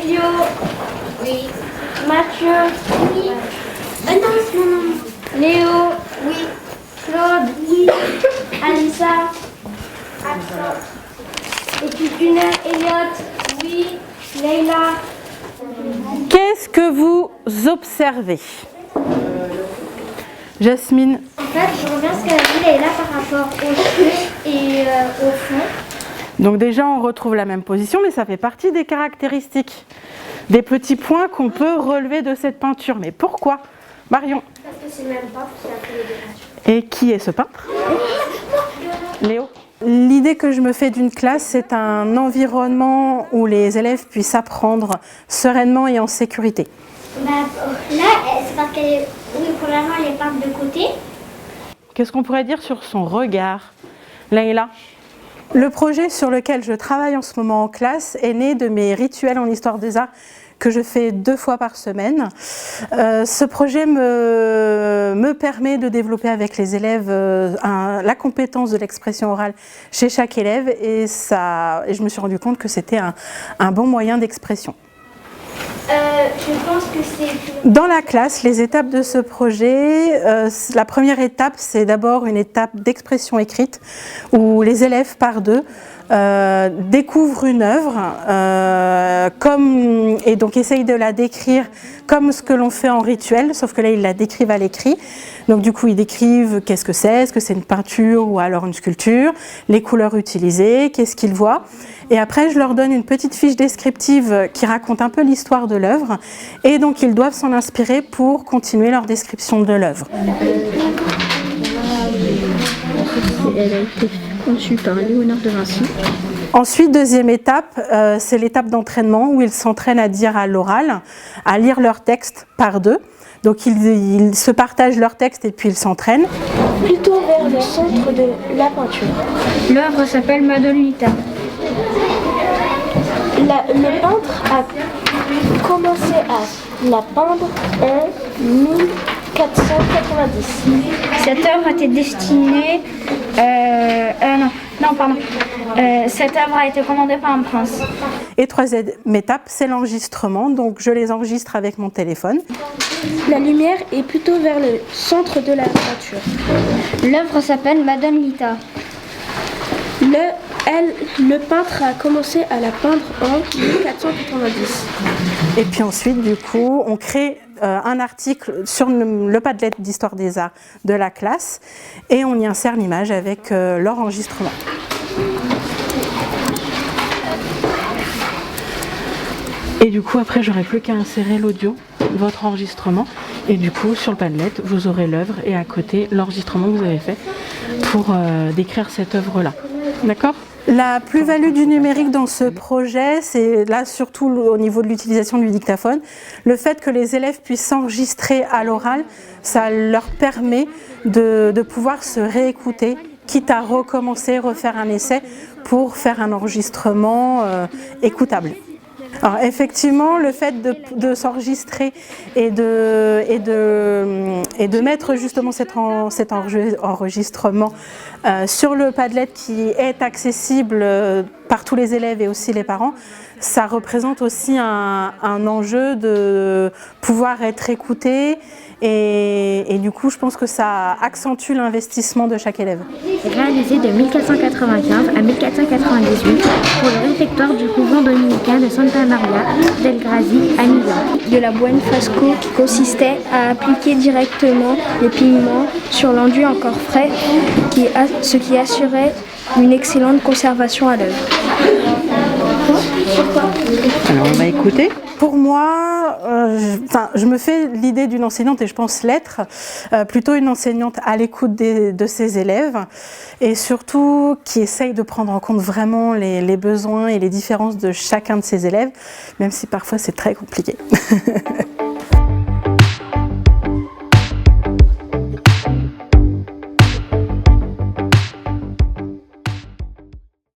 Elio. Oui. Mathieu. Oui. Non, non. Léo. Oui. Claude. Oui. Alissa. Absent. Équipe 1, Elliot. Oui. Leïla. Qu'est-ce que vous observez? Jasmine. En fait, je reviens à ce qu'elle a dit Leïla par rapport au jeu et au fond. Donc déjà, on retrouve la même position, mais ça fait partie des caractéristiques, des petits points qu'on peut relever de cette peinture. Mais pourquoi, Marion? Parce que c'est le même peintre qui a fait les peintures. Et qui est ce peintre? Léo. L'idée que je me fais d'une classe, c'est un environnement où les élèves puissent apprendre sereinement et en sécurité. Bah, là, c'est parce qu'elle est... Oui, premièrement, elle est peinte de côté. Qu'est-ce qu'on pourrait dire sur son regard, Leïla? Le projet sur lequel je travaille en ce moment en classe est né de mes rituels en histoire des arts que je fais 2 fois par semaine. Ce projet me permet de développer avec les élèves la compétence de l'expression orale chez chaque élève et je me suis rendu compte que c'était un bon moyen d'expression. Je pense que c'est... Dans la classe, les étapes de ce projet, la première étape, c'est d'abord une étape d'expression écrite où les élèves par deux découvrent une œuvre et donc essayent de la décrire comme ce que l'on fait en rituel, sauf que là ils la décrivent à l'écrit. Donc du coup ils décrivent qu'est-ce que c'est, est-ce que c'est une peinture ou alors une sculpture, les couleurs utilisées, qu'est-ce qu'ils voient. Et après je leur donne une petite fiche descriptive qui raconte un peu l'histoire de l'œuvre et donc ils doivent s'en inspirer pour continuer leur description de l'œuvre. Elle a été conçue par Léonard de Vinci. Ensuite, deuxième étape, c'est l'étape d'entraînement où ils s'entraînent à dire à l'oral, à lire leur texte par deux. Donc ils se partagent leur texte et puis ils s'entraînent. Plutôt vers le centre de la peinture. L'œuvre s'appelle Madolita. Le peintre a commencé à la peindre en 1490. Cette œuvre était destinée... cette œuvre a été commandée par un prince. Et troisième étape, c'est l'enregistrement. Donc je les enregistre avec mon téléphone. La lumière est plutôt vers le centre de la peinture. L'œuvre s'appelle Madame Lita. Le peintre a commencé à la peindre en 1490. Et puis ensuite, du coup, on crée un article sur le Padlet d'histoire des arts de la classe et on y insère l'image avec leur enregistrement. Et du coup, après, j'aurai plus qu'à insérer l'audio de votre enregistrement. Et du coup, sur le Padlet, vous aurez l'œuvre et à côté, l'enregistrement que vous avez fait pour décrire cette œuvre-là. D'accord ? La plus-value du numérique dans ce projet, c'est là surtout au niveau de l'utilisation du dictaphone. Le fait que les élèves puissent s'enregistrer à l'oral, ça leur permet de pouvoir se réécouter, quitte à recommencer, refaire un essai pour faire un enregistrement écoutable. Alors effectivement, le fait de s'enregistrer et de mettre justement cet enregistrement sur le Padlet qui est accessible par tous les élèves et aussi les parents, ça représente aussi un enjeu de pouvoir être écouté et du coup je pense que ça accentue l'investissement de chaque élève. Réalisé de 1495 à 1498 pour le réfectoire du couvent dominicain de Santa Maria del Grazi à Milan. De la Buen Fasco qui consistait à appliquer directement les pigments sur l'enduit encore frais, ce qui assurait une excellente conservation à l'œuvre. Alors on va écouter. Pour moi, je me fais l'idée d'une enseignante et je pense l'être, plutôt une enseignante à l'écoute de ses élèves et surtout qui essaye de prendre en compte vraiment les besoins et les différences de chacun de ses élèves, même si parfois c'est très compliqué.